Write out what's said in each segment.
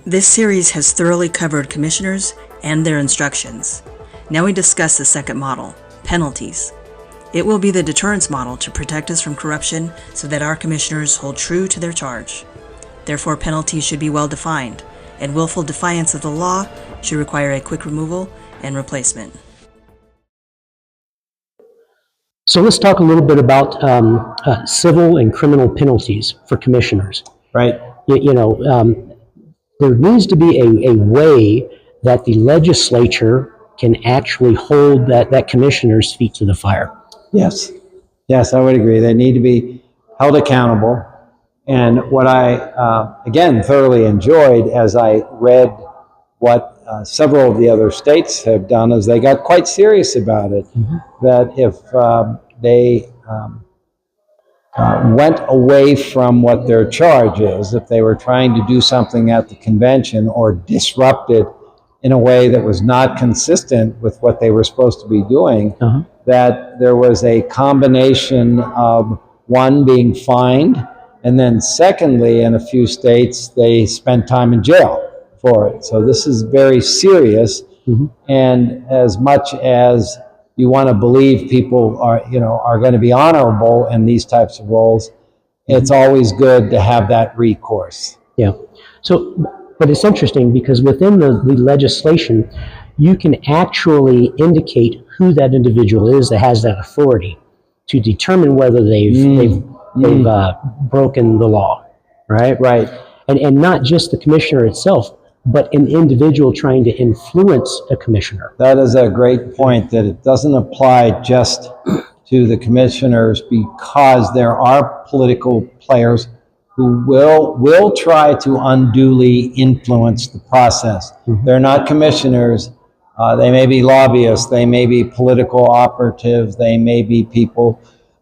This series has thoroughly covered commissioners and their instructions. Now we discuss the second model, penalties. It will be the deterrence model to protect us from corruption so that our commissioners hold true to their charge. Therefore, penalties should be well defined, and willful defiance of the law should require a quick removal and replacement. So let's talk a little bit about civil and criminal penalties for commissioners. Right. There needs to be a way that the legislature can actually hold that commissioner's feet to the fire. Yes. Yes, I would agree. They need to be held accountable. And what I, again, thoroughly enjoyed as I read what several of the other states have done is they got quite serious about it. Mm-hmm. That if they went away from what their charge is, if they were trying to do something at the convention or disrupted in a way that was not consistent with what they were supposed to be doing, that there was a combination of, one, being fined, and then secondly, in a few states, they spent time in jail for it. So this is very serious. Mm-hmm. And as much as you want to believe people are going to be honorable in these types of roles, it's always good to have that recourse. Yeah. So, but it's interesting because within the legislation, you can actually indicate who that individual is that has that authority to determine whether they've broken the law, right? Right. And not just the commissioner itself, but an individual trying to influence a commissioner. That is a great point, that it doesn't apply just to the commissioners, because there are political players who will try to unduly influence the process. Mm-hmm. They're not commissioners. They may be lobbyists. They may be political operatives. They may be people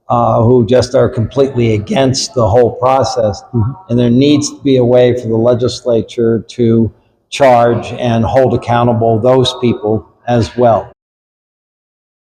who just are completely against the whole process. Mm-hmm. And there needs to be a way for the legislature to charge and hold accountable those people as well.